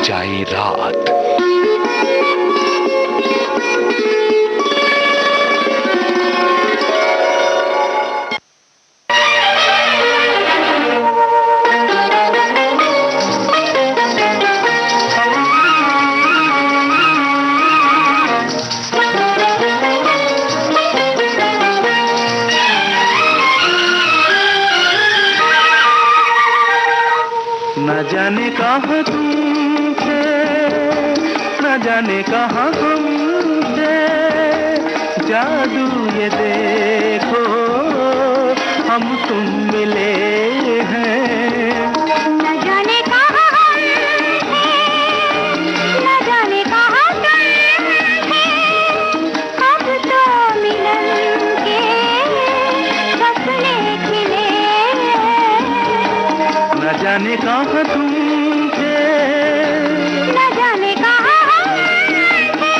जाए रात। न जाने कहाँ तुम थे, न जाने कहाँ हम थे, जादू ये देखो हम तुम मिले हैं। न जाने कहाँ हम थे, न जाने कहाँ तुम थे, अब तो मिलन के सपने खिले। न जाने कहाँ तुम थे, न जाने कहाँ हम थे।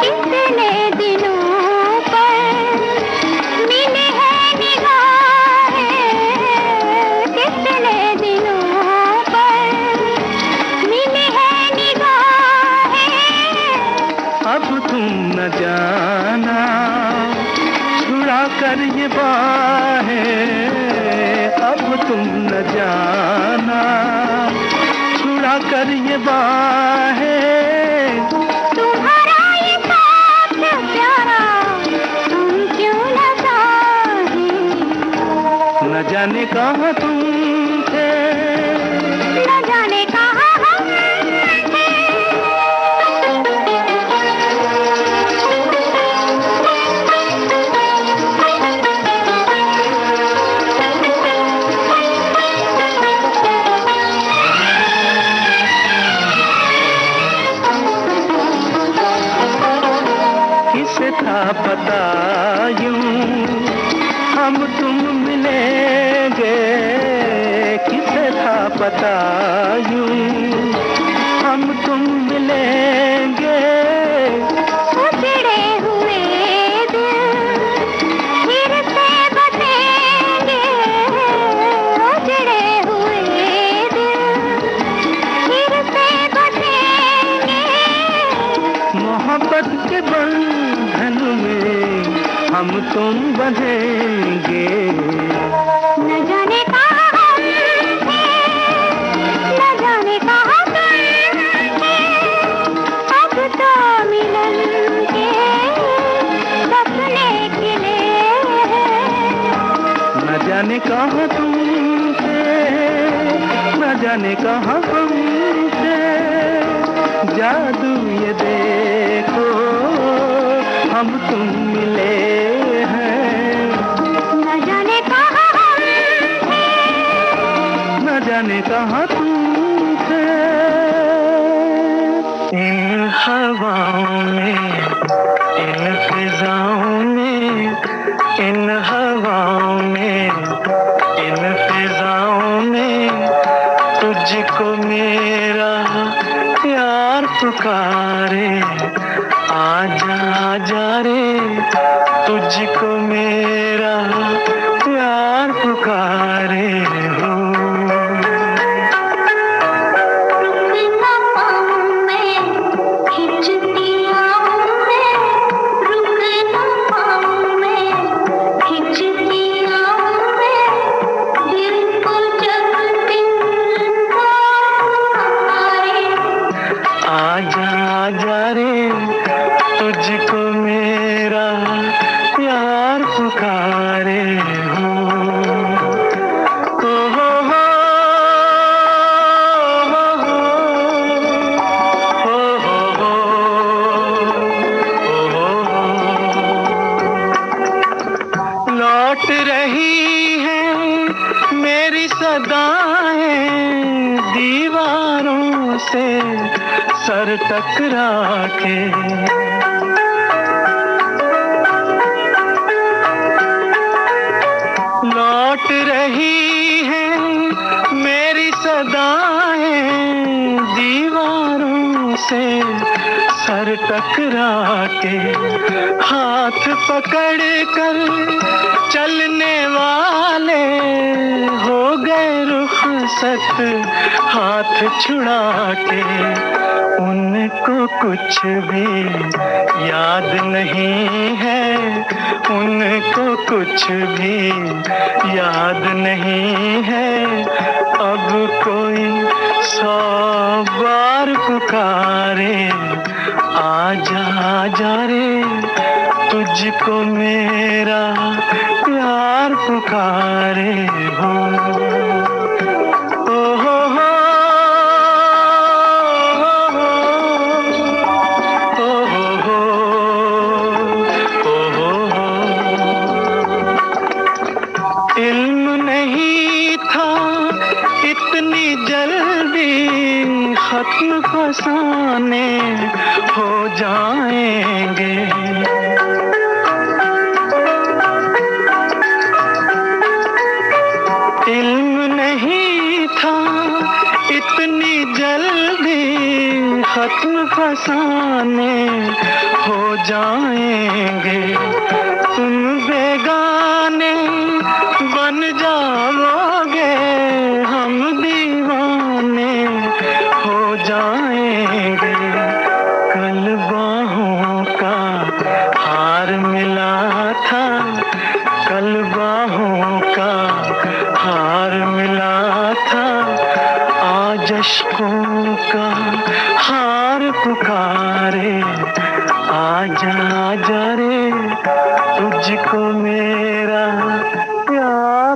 कितने दिनों पर मिले हैं निगाहें, कितने दिनों पर मिले हैं निगाहें। अब तुम न जाना छुड़ा कर ये बाहें, अब तुम न जाना छुड़ा कर ये बाहें। तुम्हारा ये साथ प्यारा तुम क्यों न चाहे। न जाने कहाँ तुम थे, न जाने कहाँ हम थे। किसे था पता यूं हम तुम मिलेंगे, किसे था पता यूं हम तुम मिलेंगे। उजड़े हुए दिल फिर से बसेंगे, उजड़े हुए दिल फिर से बसेंगे। मोहब्बत के बंधन में हम तुम बंधेंगे। न जाने कहाँ हम थे, न जाने कहाँ तुम थे, अब तो मिलन के सपने खिले। न जाने कहाँ तुम थे, न जाने कहाँ हम थे, जादू ये देखो हम तुम मिले हैं। न जाने कहाँ हम थे, न जाने कहाँ तुम थे। इन हवाओं में, इन फिजाओं में, इन हवाओं में, इन फिजाओं में तुझको मेरा प्यार पुकारे। आजा आजा रे, तुझको मेरा प्यार पुकारे हो। रुक ना पाऊं मैं, खिंचती आऊं मैं, रुक ना पाऊं मैं, खिंचती आऊं मैं, दिल को जब दिन पुकारे। आजा आजा रे, तुझको मेरा प्यार पुकारे हो। ओ हो हो हो हो हो। लौट रही है मेरी सदाएं दीवारों से सर टकरा के। लौट रही है सर टकरा के हाथ पकड़ कर चलने वाले हो गए रुखसत हाथ छुड़ा के। उनको कुछ भी याद नहीं है, उनको कुछ भी याद नहीं है। अब कोई 100 बार पुकारे आजा आजा रे, तुझको मेरा प्यार पुकारे हो। ओ हो इल्म नहीं था इतनी जल्दी खत्म फसाने हो जाएंगे। इल्म नहीं था इतनी जल्दी खत्म फसाने हो जाएंगे। तुम बेगाने बन जाओगे, हम दीवाने हो जाएंगे। कल बाहों का हार मिला था, कल बाहों का हार मिला था, आज अश्कों का हार पुकारे आजा आजा रे, तुझको मेरा प्यार।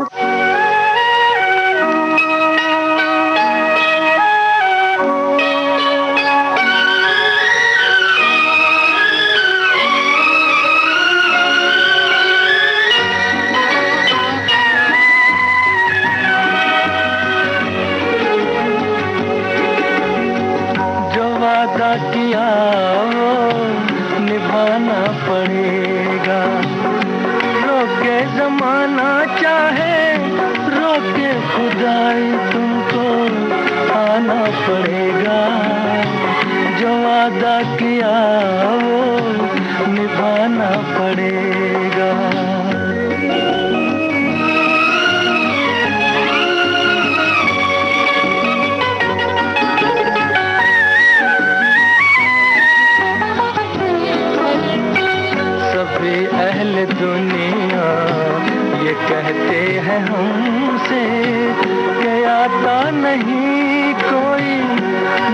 जो वादा किया निभाना पड़ेगा, रोके जमाना चाहे रोके खुदाई, तुमको आना पड़ेगा। जो वादा किया वो निभाना पड़ेगा। सभी अहले दुनिया ये कहते हैं हमसे कि आता नहीं कोई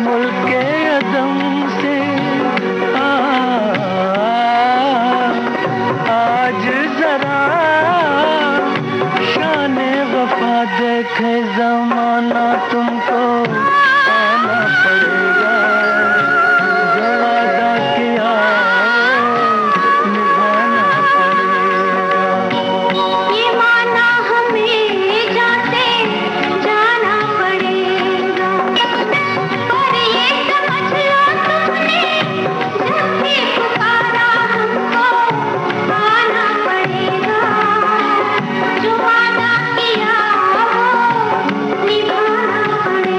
मुल्क अदम से। आज जरा शाने वफा देखे जमाना, तुमको आना पड़ेगा। जो वादा किया जो वादा किया वो निभाना पड़ेगा।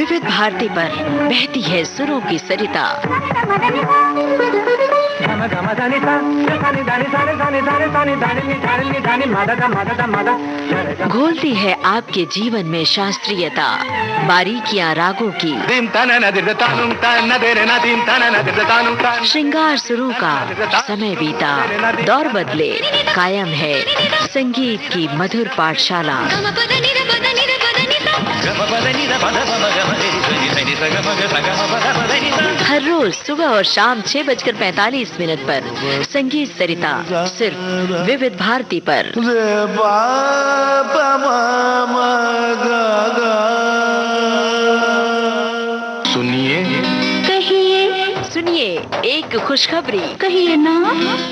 विविध भारती पर बहती है सुरों की सरिता। घोलती है आपके जीवन में शास्त्रीयता, बारीकियां रागों की। श्रृंगार सुरों का समय बीता, दौर बदले, कायम है संगीत की मधुर पाठशाला। हर रोज सुबह और शाम 6:45 पर संगीत सरिता सिर्फ विविध भारती पर। सुनिए सुनिए एक खुशखबरी, कहिए ना।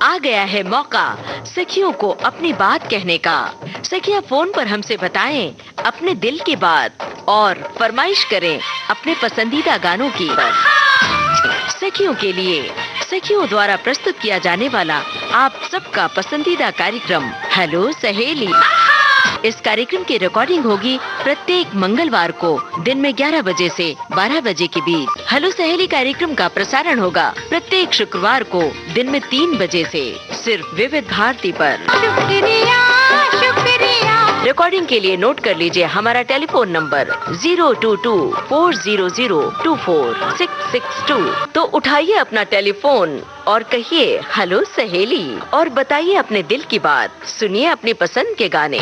आ गया है मौका सखियों को अपनी बात कहने का। सखियां फोन पर हमसे बताएं अपने दिल की बात और फरमाइश करें अपने पसंदीदा गानों की। सखियों के लिए सखियों द्वारा प्रस्तुत किया जाने वाला आप सबका पसंदीदा कार्यक्रम हेलो सहेली। इस कार्यक्रम की रिकॉर्डिंग होगी प्रत्येक मंगलवार को दिन में 11 बजे से 12 बजे के बीच। हेलो सहेली कार्यक्रम का प्रसारण होगा प्रत्येक शुक्रवार को दिन में 3 बजे से सिर्फ विविध भारती पर। शुक्रिया शुक्रिया। रिकॉर्डिंग के लिए नोट कर लीजिए हमारा टेलीफोन नंबर 022-400-24662। तो उठाइए अपना टेलीफोन और कहिए हेलो सहेली और बताइए अपने दिल की बात। सुनिए अपनी पसंद के गाने।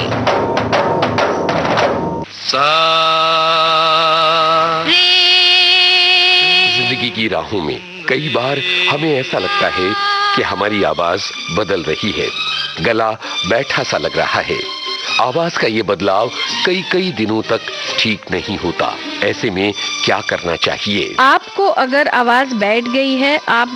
जिंदगी की राहों में कई बार हमें ऐसा लगता है कि हमारी आवाज बदल रही है, गला बैठा सा लग रहा है। आवाज का ये बदलाव कई दिनों तक ठीक नहीं होता। ऐसे में क्या करना चाहिए? आपको अगर आवाज बैठ गई है, आप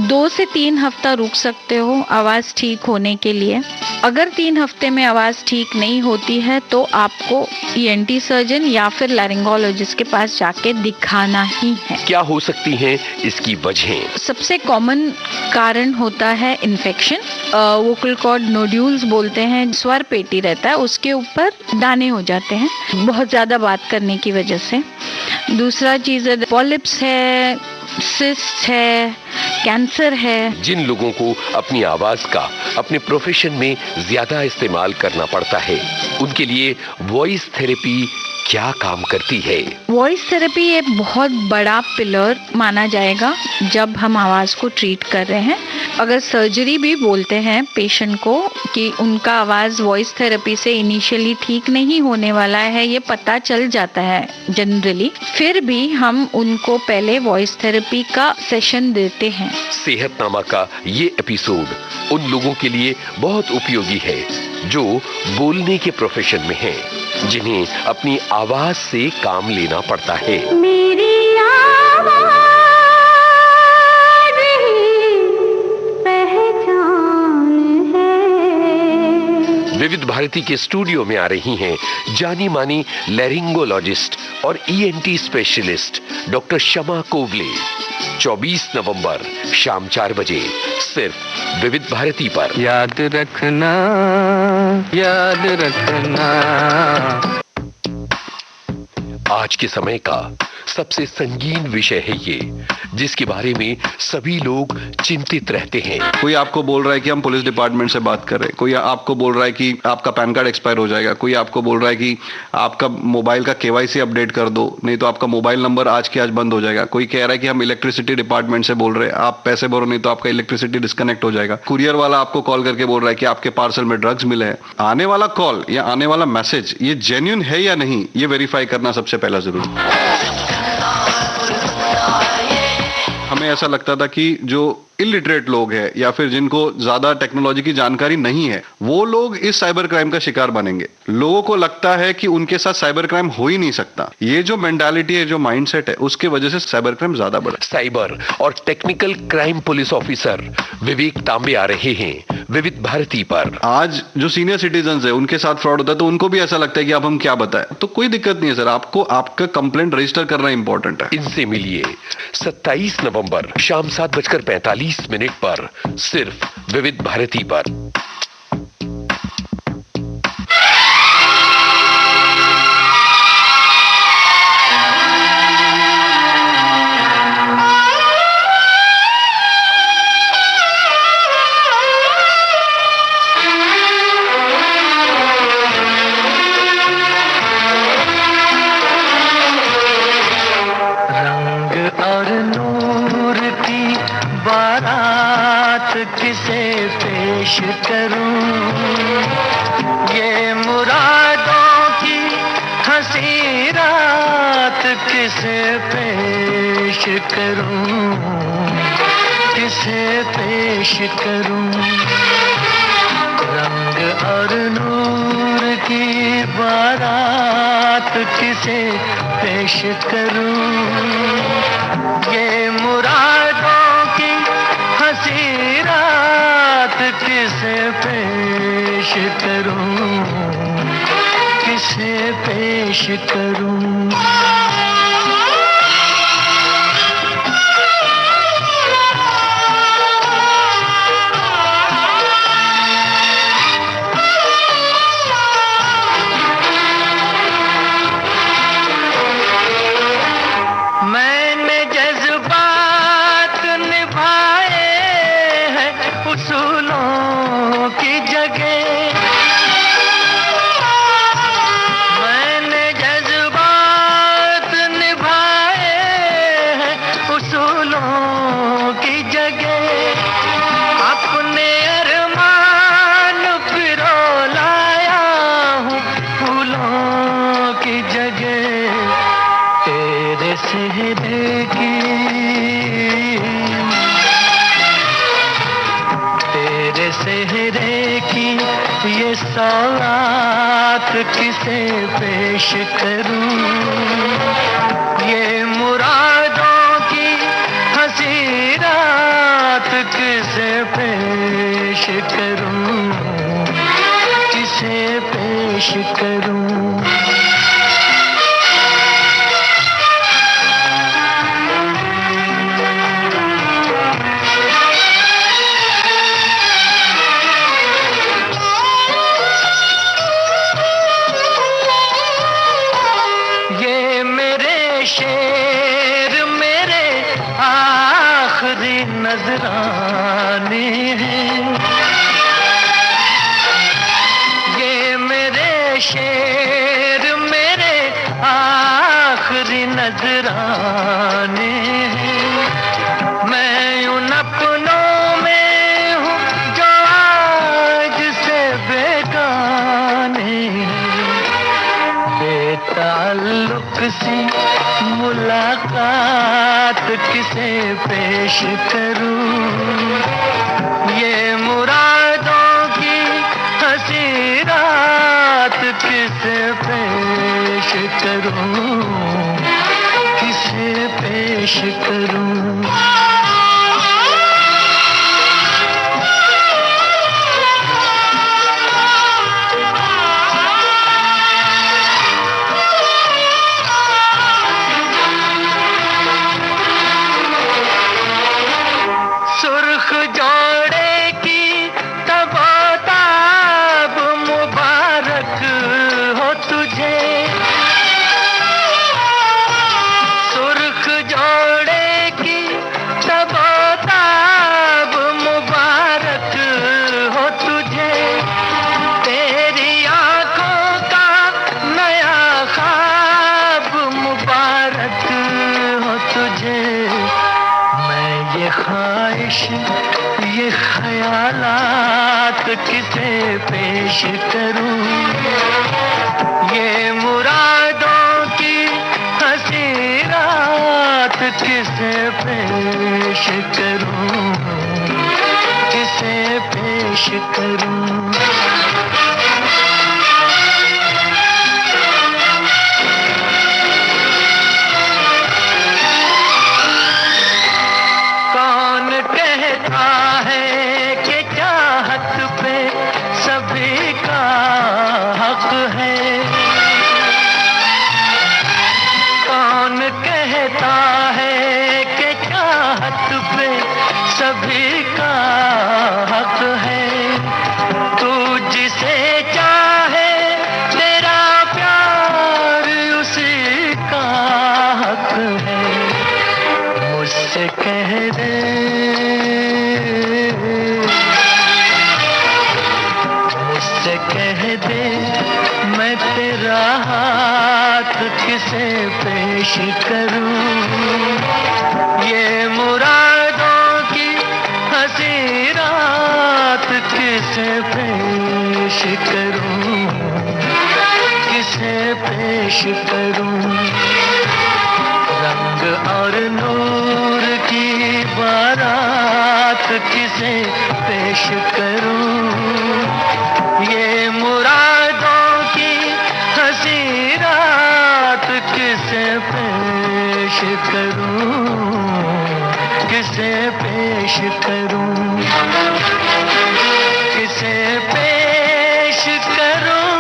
2 से 3 हफ्ता रुक सकते हो आवाज ठीक होने के लिए। अगर 3 हफ्ते में आवाज ठीक नहीं होती है तो आपको ईएनटी सर्जन या फिर लैरिंगोलॉजिस्ट के पास जाके दिखाना ही है। क्या हो सकती हैं इसकी वजहें? सबसे कॉमन कारण होता है इन्फेक्शन, वोकल कॉर्ड नोड्यूल्स बोलते हैं, स्वर पेटी रहता है उसके ऊपर दाने हो जाते हैं बहुत ज्यादा बात करने की वजह से। दूसरा चीज है पॉलिप्स है, सिस्ट है, कैंसर है। जिन लोगों को अपनी आवाज का अपने प्रोफेशन में ज्यादा इस्तेमाल करना पड़ता है, उनके लिए वॉइस थेरेपी क्या काम करती है? वॉइस थेरेपी ये बहुत बड़ा पिलर माना जाएगा जब हम आवाज को ट्रीट कर रहे हैं। अगर सर्जरी भी बोलते हैं पेशेंट को कि उनका आवाज वॉइस थेरेपी से इनिशियली ठीक नहीं होने वाला है, ये पता चल जाता है जनरली, फिर भी हम उनको पहले वॉइस थेरेपी का सेशन देते हैं। सेहतनामा का ये एपिसोड उन लोगों के लिए बहुत उपयोगी है जो बोलने के प्रोफेशन में हैं, जिन्हें अपनी आवाज से काम लेना पड़ता है। मेरी आवाज ही पहचान है। विविध भारती के स्टूडियो में आ रही हैं जानी मानी लैरिंगोलॉजिस्ट और ईएनटी स्पेशलिस्ट डॉक्टर शमा कोवले। 24 नवंबर शाम 4 बजे सिर्फ विविध भारती पर। याद रखना याद रखना। आज के समय का सबसे संगीन विषय है ये, जिसके बारे में सभी लोग चिंतित रहते हैं। कोई आपको बोल रहा है कि हम पुलिस डिपार्टमेंट से बात कर रहे हैं, कोई आपको बोल रहा है कि आपका पैन कार्ड एक्सपायर हो जाएगा, कोई आपको बोल रहा है कि आपका मोबाइल का केवाईसी अपडेट कर दो, नहीं तो आपका मोबाइल नंबर आज के आज बंद हो जाएगा। कोई कह रहा है कि हम इलेक्ट्रिसिटी डिपार्टमेंट से बोल रहे हैं, आप पैसे भरो नहीं तो आपका इलेक्ट्रिसिटी डिस्कनेक्ट हो जाएगा। कुरियर वाला आपको कॉल करके बोल रहा है कि आपके पार्सल में ड्रग्स मिले हैं। आने वाला कॉल या आने वाला मैसेज ये जेन्युइन है या नहीं, ये वेरीफाई करना सबसे पहला जरूरी। हमें ऐसा लगता था कि जो इलिटरेट लोग हैं या फिर जिनको ज्यादा टेक्नोलॉजी की जानकारी नहीं है, वो लोग इस साइबर क्राइम का शिकार बनेंगे। लोगों को लगता है कि उनके साथ साइबर क्राइम हो ही नहीं सकता। ये जो मेंटालिटी है, जो माइंडसेट है, उसके वजह से साइबर क्राइम ज्यादा बढ़ा। साइबर और टेक्निकल क्राइम पुलिस ऑफिसर विवेक तांबे आ रहे हैं विविध भारती पर। आज जो सीनियर सिटीजन है उनके साथ फ्रॉड होता है तो उनको भी ऐसा लगता है कि अब हम क्या बताएं, तो कोई दिक्कत नहीं है सर, आपको आपका कंप्लेंट रजिस्टर करना इंपॉर्टेंट है। इनसे मिलिए 27 नवंबर शाम 7:45 पर सिर्फ विविध भारती पर। किसे पेश करूं, ये मुरादों की हंसी रात किसे पेश करूं, किसे पेश करूं। रंग और नूर की बारात किसे पेश करूं, ये मुरादों की हंसी रात किसे पेश करूं, किसे पेश करूं। तेरे सेहरे की ये सौगात किसे पेश करूं, ये मुरादों की हंसी रात किसे पेश करूं, किसे पेश करूं। शेर मेरे आखिरी नजराने हैं, ये मेरे शेर मेरे आखिरी नजराने हैं। मैं उन अपनों में हूँ जो आज से बेगाने हैं, बेताल्लुक सी मुलाकात किसे पेश करूं, ये मुरादों की हंसी रात किसे पेश करूं, किसे पेश करूं। ये ख्यालात किसे पेश करूं, ये मुरादों की हंसी रात किसे पेश करूं, किसे पेश करूं। सभी का हक है, कौन कहता है कि चाहत पे सभी का हक है। तू जिसे चाहे तेरा प्यार उसी का हक है, मुझसे कह दे कह दे मैं तेरा हाथ किसे पेश करूं, ये मुरादों की हंसी रात किसे पेश करूं, किसे पेश करूं, रंग और नूर की बारात किसे पेश करूं, ये मुरादों की हंसी रात किसे पेश करूं, किसे पेश करूं, किसे पेश करूं,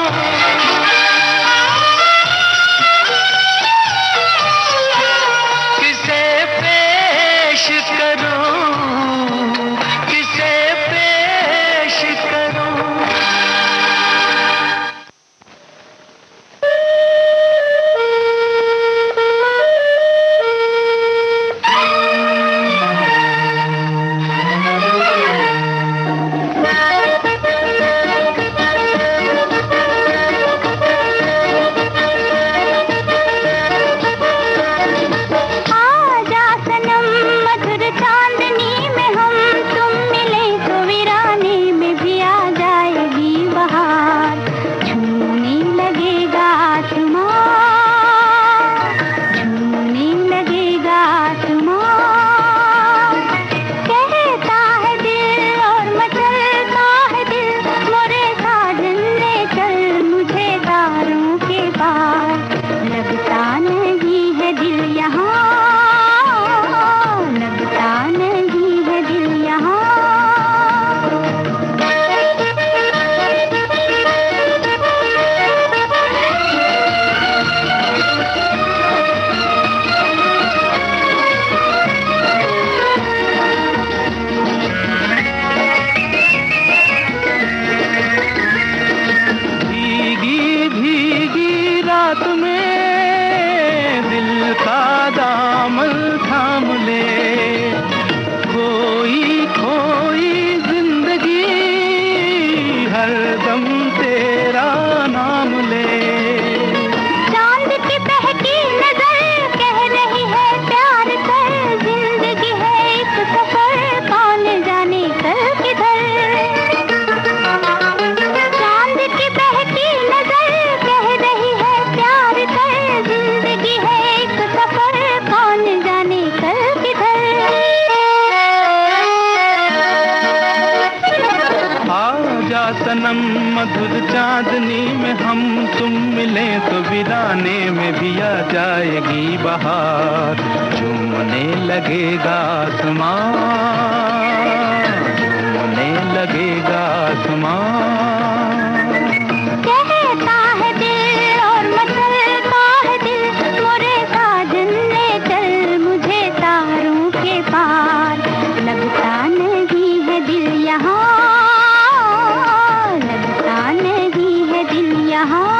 किसे पेश करूं, किसे पेश करूं। आजा सनम मधुर चांदनी में हम तुम मिले तो वीराने में भी आ जाएगी बहार, झूमने लगेगा आसमान, झूमने लगेगा आसमान, कहता है दिल और मचलता है दिल, मोरे साजन ले चल मुझे तारों के पार, लगता नहीं है दिल यहाँ, लगता नहीं है दिल यहाँ। भीगी भीगी रात में दिल का दामन थाम ले, खोई खोई जिंदगी हरदम तेरा नाम ले। चांद की बहकी नजर कह रही है प्यार कर, जिंदगी है एक सफर कौन जाने कल किधर, चांद की बहकी नजर कह रही है प्यार कर, जिंदगी है एक सफर कौन जाने कल किधर। आजा सनम मधुर चांदनी में हम तुम मिले तो वीराने में भी आ जाएगी बहार, झूमने लगेगा आसमान, झूमने लगेगा आसमान। कहता है दिल और मचलता है दिल, मोरे साजन ले चल मुझे तारों के पार, लगता नहीं है दिल यहाँ, लगता नहीं है दिल यहाँ।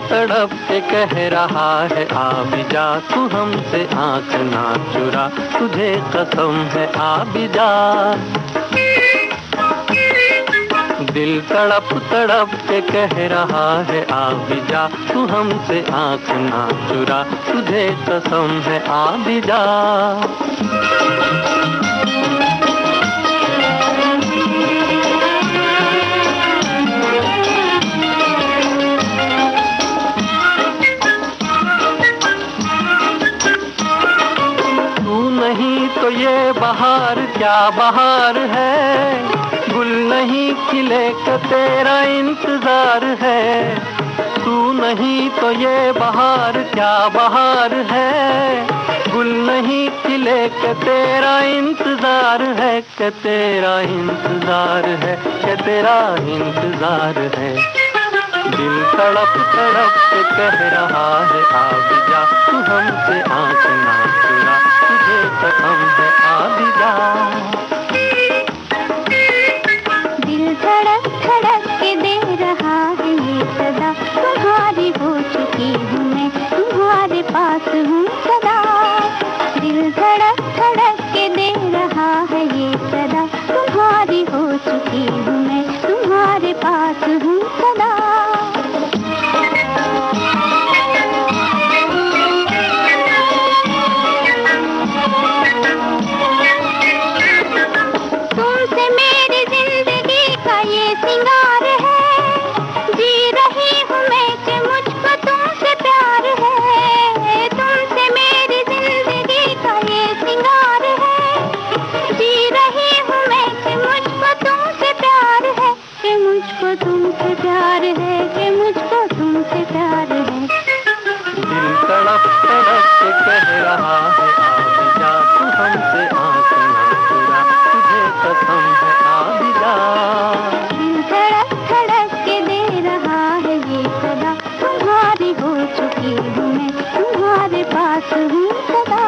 तड़प के कह रहा है आ भी जा, तू हमसे आंख ना चुरा, तुझे कसम है आ भी जा। दिल तड़प तड़प के कह रहा है आ भी जा, तू हमसे आंख ना चुरा, तुझे कसम है आ भी जा। तू नहीं तो ये बहार क्या बहार है, गुल नहीं खिले का तेरा इंतजार है। तू नहीं तो ये बहार क्या बहार है, गुल नहीं खिले का तेरा इंतजार है, कि तेरा इंतजार है, कि तेरा इंतजार है। दिल तड़प तड़प के कह रहा है आ भी जा, तू हमसे आंख ना चुरा, तुझे कसम है आ भी जा। धड़क धड़क के दे रहा है ये सदा, तुम्हारी हो चुकी हूँ मैं, तुम्हारे पास हूँ सदा। दिल धड़क धड़क के दे रहा है ये सदा, तुम्हारी हो चुकी हूँ मैं, तुम्हारे पास हूँ सदा। तुमसे मेरी जिंदगी का ये सिंगार है, जी रही हूँ मैं कि मुझको तुमसे प्यार है। तुमसे मेरी जिंदगी का ये सिंगार है, जी रही हूँ मैं कि मुझको तुमसे प्यार है, कि मुझको तुमसे प्यार है, कि मुझको तुमसे प्यार है। दिल तड़प तड़प के कह रहा है आ भी जा, तू हमसे आंख ना चुरा, तुझे कसम है आ भी जा। दिल धड़क धड़क के दे रहा है ये सदा, तुम्हारी हो चुकी हूँ मैं, तुम्हारे पास हूँ सदा।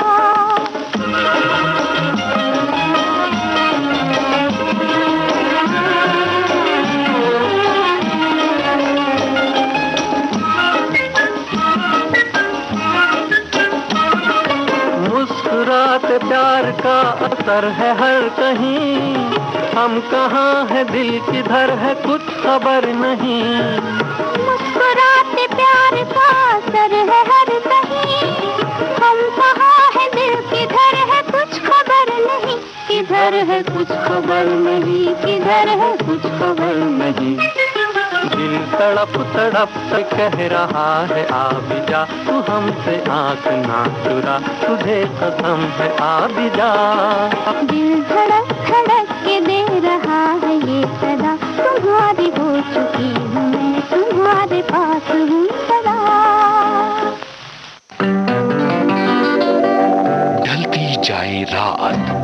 मुस्कुराते प्यार का असर है हर कहीं, हम कहाँ है दिल किधर है कुछ खबर नहीं। मुस्कुराते प्यार का असर है हर कहीं, हम कहाँ है दिल किधर है कुछ खबर नहीं। किधर है कुछ खबर नहीं, किधर है कुछ खबर नहीं। दिल तड़प तड़प के कह रहा है आ भी जा, तू हमसे आंख ना चुरा, तुझे कसम है आ भी जा। दिल धड़क धड़क के दे रहा है ये सदा, तुम्हारी हो चुकी हूँ मैं, तुम्हारे पास हूँ सदा। ढलती जाए रात,